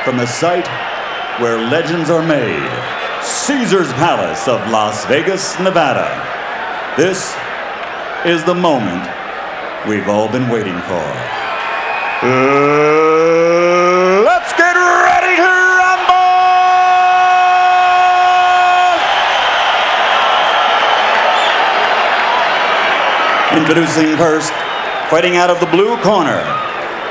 from the site where legends are made, Caesar's Palace of Las Vegas, Nevada. This is the moment we've all been waiting for. Let's get ready to rumble! Introducing first, fighting out of the blue corner,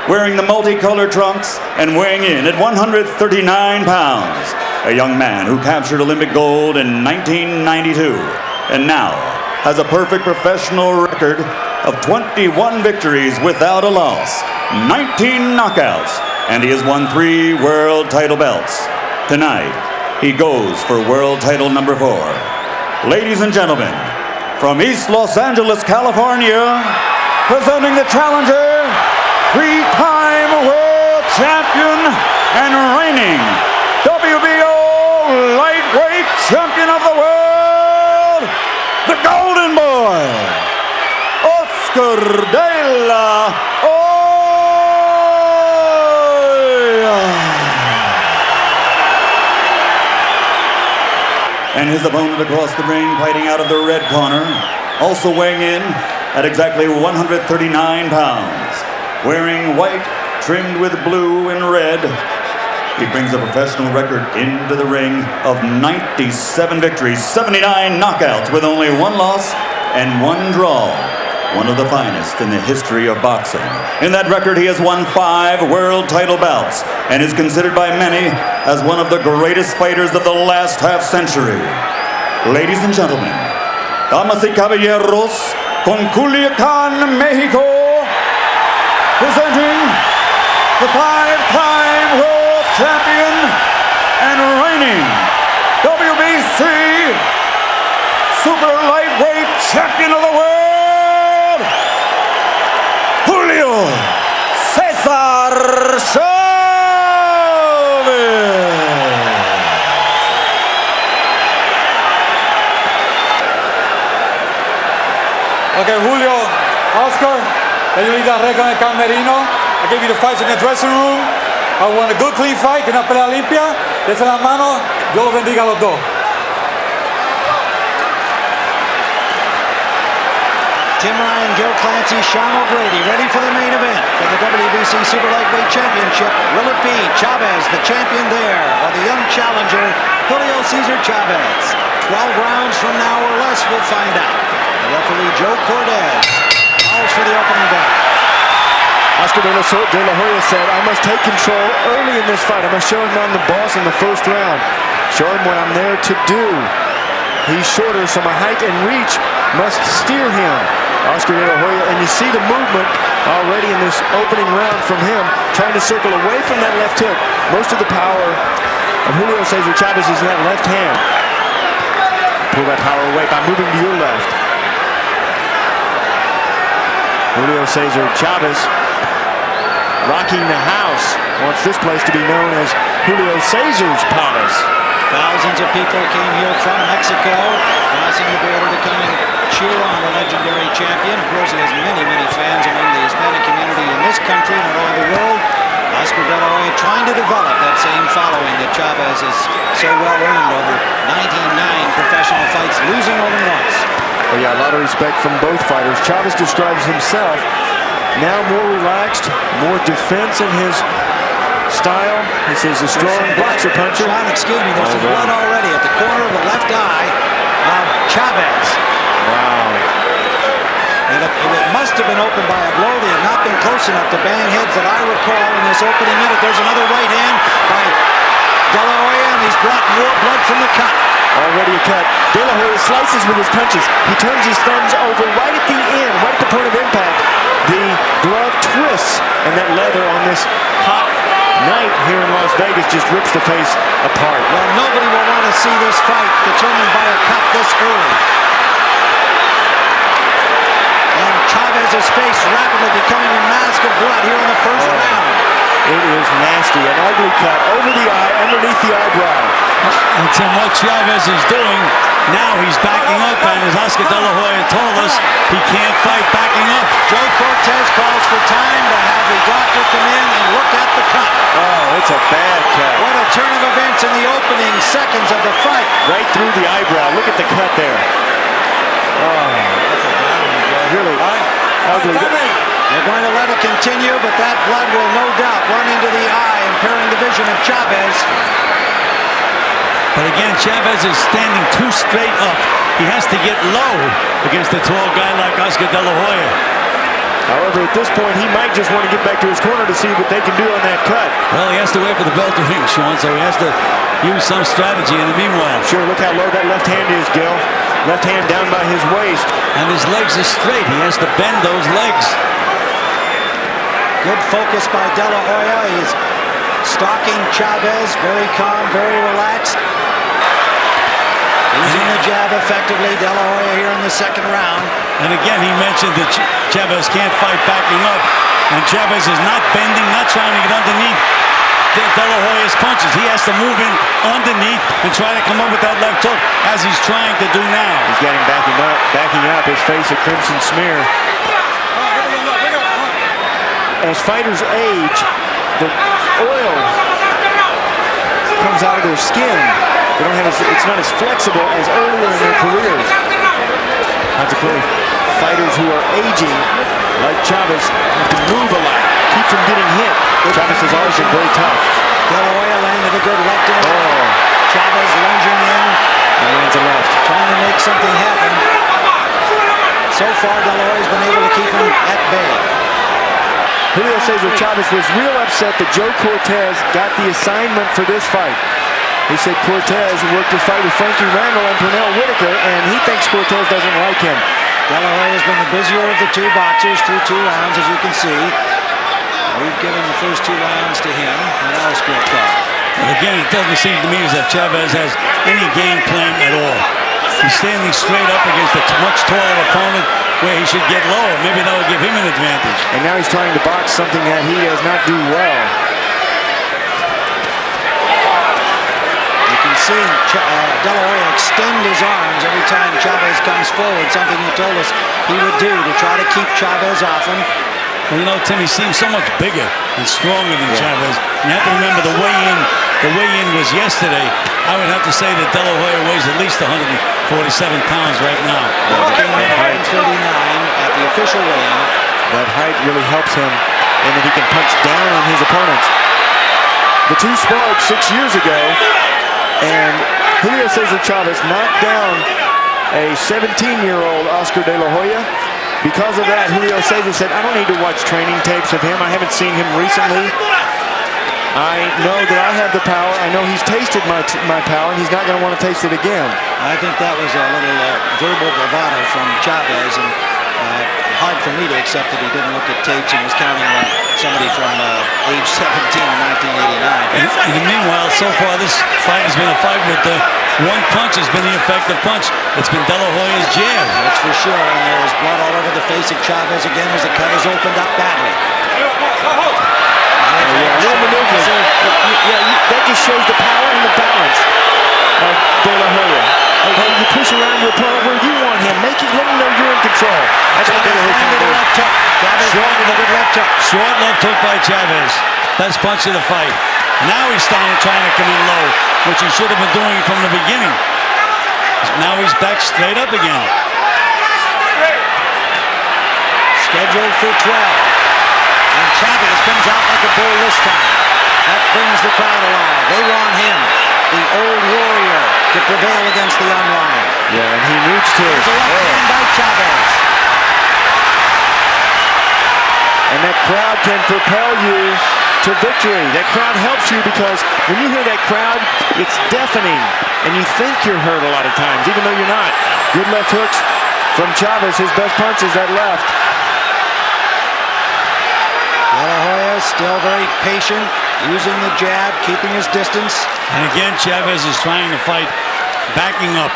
wearing the multicolored trunks and weighing in at 139 pounds, a young man who captured Olympic gold in 1992 and now has a perfect professional record of 21 victories without a loss, 19 knockouts, and he has won 3 world title belts. Tonight, he goes for world title number 4. Ladies and gentlemen, from East Los Angeles, California, presenting the challenger, 3-time world champion and reigning WBO lightweight champion of the world, the Golden Boy, Oscar de la Hoya. And his opponent across the ring, fighting out of the red corner, also weighing in at exactly 139 pounds, wearing white trimmed with blue and red. He brings a professional record into the ring of 97 victories, 79 knockouts with only 1 loss and 1 draw. One of the finest in the history of boxing. In that record, he has won 5 world title bouts and is considered by many as one of the greatest fighters of the last half-century. Ladies and gentlemen, damas y caballeros, con Culiacan, Mexico, presenting the 5-time world champion and reigning WBC super lightweight champion of the world, Julio Cesar Chavez. Okay, Julio, Oscar, señorita Reca en el camerino. I gave you the fights in the dressing room. I won a good, clean fight, una pelea limpia. Dese la mano, Dios los bendiga a los dos. Tim Ryan, Joe Clancy, Sean O'Grady, ready for the main event for the WBC Super Lightweight Championship. Will it be Chavez, the champion there, or the young challenger, Julio Cesar Chavez? 12 rounds from now or less, we'll find out. The referee, Joe Cortez, calls for the opening bell. Oscar de la Hoya said, I must take control early in this fight. I must show him I'm the boss in the first round. Show him what I'm there to do. He's shorter, so my height and reach must steer him. Oscar de la Hoya, and you see the movement already in this opening round from him, trying to circle away from that left hook. Most of the power of Julio Cesar Chavez is in that left hand. Pull that power away by moving to your left. Julio Cesar Chavez rocking the house, wants this place to be known as Julio Cesar's Palace. Thousands of people came here from Mexico, crossing the border to come and cheer on the legendary champion. Of course, he has many, many fans among the Hispanic community in this country and around the world. Oscar de la Hoya trying to develop that same following that Chavez has so well earned over 99 professional fights, losing only once. Well, yeah, a lot of respect from both fighters. Chavez describes himself now more relaxed, more defense in his style. He says a strong boxer puncher. Sean, excuse me, there's some blood already at the corner of the left eye of Chavez. Wow. And it must have been opened by a blow. They have not been close enough to bang heads that I recall in this opening minute. There's another right hand by de la Hoya, and he's brought more blood from the cut. Already a cut. De la Hoya slices with his punches. He turns his thumbs over right at the end, right at the point of impact. The glove twists, and that leather on this hot night here in Las Vegas just rips the face apart. Well, nobody will want to see this fight determined by a cut this early. And Chavez's face rapidly becoming a mask of blood here in the first round. It is nasty, an ugly cut over the eye, underneath the eyebrow. And Tim, what Chavez is doing Now he's backing up, and as Oscar De La Hoya told us, he can't fight backing up. Joe Cortez calls for time to have the doctor come in and look at the cut. Oh, it's a bad cut. What a turn of events in the opening seconds of the fight. Right through the eyebrow. Look at the cut there. Oh, that's a bad one, Joe. Really ugly. They're going to let it continue, but that blood will no doubt run into the eye, impairing the vision of Chavez. But again, Chavez is standing too straight up. He has to get low against a tall guy like Oscar De La Hoya. However, at this point, he might just want to get back to his corner to see what they can do on that cut. Well, he has to wait for the bell to ring, Sean, so he has to use some strategy in the meanwhile. Sure, look how low that left hand is, Gil. Left hand down by his waist. And his legs are straight. He has to bend those legs. Good focus by De La Hoya. He's stalking Chavez, very calm, very relaxed. Using the jab effectively, De La Hoya here in the second round. And again, he mentioned that Chavez can't fight backing up. And Chavez is not bending, not trying to get underneath De La Hoya's punches. He has to move in underneath and try to come up with that left hook, as he's trying to do now. He's getting backing up, his face a crimson smear. As fighters age, the oil comes out of their skin. They don't have it's not as flexible as earlier in their careers. Consequently, fighters who are aging, like Chavez, have to move a lot, keep from getting hit. Chavez has always been very tough. De La Hoya landed a good left in. Chavez lunging in. And lands a left. Trying to make something happen. So far, De La Hoya's been able to keep him at bay. Julio Cesar Chavez was real upset that Joe Cortez got the assignment for this fight. He said Cortez worked his fight with Frankie Randall and Pernell Whitaker, and he thinks Cortez doesn't like him. De La Hoya has been the busier of the two boxers through 2 rounds, as you can see. We've given the first 2 rounds to him, and now a scorecard. And again, it doesn't seem to me as if Chavez has any game plan at all. He's standing straight up against a much taller opponent where he should get lower. Maybe that will give him an advantage. And now he's trying to box something that he does not do well. You can see De La Hoya extend his arms every time Chavez comes forward, something he told us he would do to try to keep Chavez off him. Well, you know, Tim, he seems so much bigger and stronger than Chavez. You have to remember the weigh-in was yesterday. I would have to say that De La Hoya weighs at least 147 pounds right now. Came in at 139 at the official weigh-in. That height really helps him in that he can punch down on his opponents. The two sparred 6 years ago, and Julio Cesar Chavez knocked down a 17-year-old Oscar De La Hoya. Because of that, Julio Cesar said, I don't need to watch training tapes of him. I haven't seen him recently. I know that I have the power. I know he's tasted my power, and he's not going to want to taste it again. I think that was a little verbal bravado from Chavez, and hard for me to accept that he didn't look at tapes and was counting on somebody from age 17 in 1989. And meanwhile, so far this fight has been a fight with the one punch has been the effective punch. It's been De La Hoya's jab. That's for sure, and there's blood all over the face of Chavez again as the cut has opened up badly. Little maneuver. That just shows the power and the balance of De La Hoya. You push around your opponent where you want him. Let him know you're in control. That's what De La Hoya can do. Short left hook by Chavez. Best punch of the fight. Now he's trying to come in low, which he should have been doing from the beginning. Now he's back straight up again. Scheduled for 12. And Chavez comes out like a bull this time. That brings the crowd alive. They want him, the old warrior, to prevail against the young lion. Yeah, and he needs to. There's a left hand by Chavez. And that crowd can propel you to victory. That crowd helps you because when you hear that crowd, it's deafening. And you think you're hurt a lot of times, even though you're not. Good left hooks from Chavez. His best punch is that left. De La Hoya still very patient, using the jab, keeping his distance. And again, Chavez is trying to fight, backing up.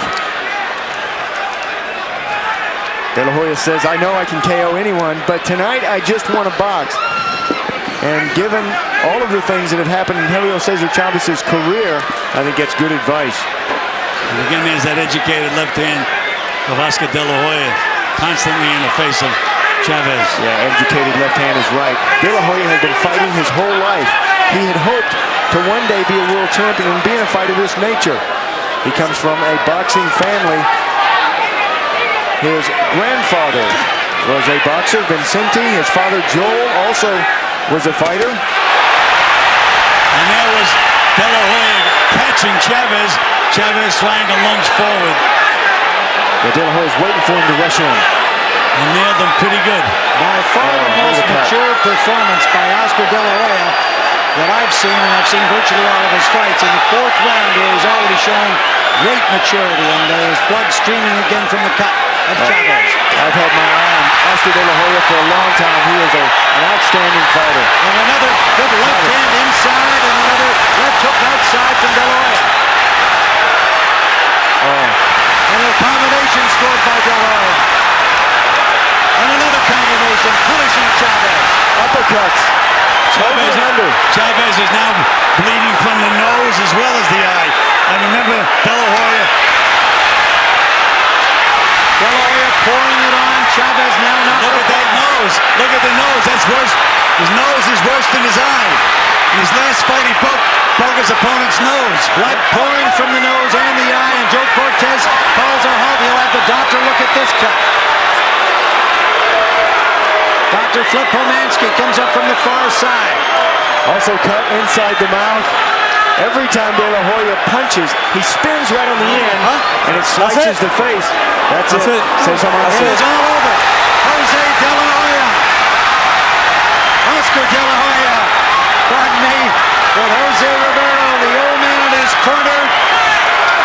De La Hoya says, I know I can KO anyone, but tonight I just want to box. And given all of the things that have happened in Julio Cesar Chavez's career, I think that's good advice. And again, there's that educated left hand of Oscar De La Hoya, constantly in the face of Chavez. Yeah, educated left hand is right. De La Hoya had been fighting his whole life. He had hoped to one day be a world champion and be in a fight of this nature. He comes from a boxing family. His grandfather was a boxer, Vincente. His father, Joel, also was a fighter. And there was De La Hoya catching Chavez. Chavez trying to lunge forward. But De La Hoya's waiting for him to rush in. And nailed him pretty good. By far the most mature performance by Oscar De La Hoya that I've seen, and I've seen virtually all of his fights. In the fourth round, where he's already shown great maturity, and there's blood streaming again from the cut of Chavez. I've had my eye on Oscar De La Hoya for a long time. He is an outstanding fighter. And another good left hand inside, and another left hook outside from De La Hoya. And a combination scored by De La Hoya. And another combination, finishing Chavez. Uppercuts. Chavez is now bleeding from the nose as well as the eye. And remember, De La Hoya. De La Hoya pouring it on. Chavez now not. Look at that nose. Look at the nose. That's worse. His nose is worse than his eye. In his last fight, he broke his opponent's nose. Blood pouring from the nose and the eye, and Joe Cortez calls a halt. He'll have the doctor look at this cut. Dr. Flip Pomansky comes up from the far side. Also cut inside the mouth. Every time De La Hoya punches, he spins right on the end, and it slices the face. That's it. Say something else. It is all over. Jose De La Hoya. Oscar De La Hoya. Pardon me. With Jose Rivero, the old man in his corner,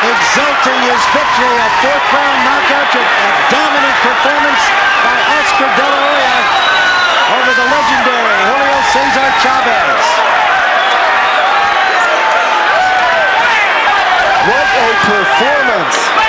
exulting his victory. A fourth round knockout. A dominant performance by Oscar De La Hoya over the legendary Julio Cesar Chavez. What a performance!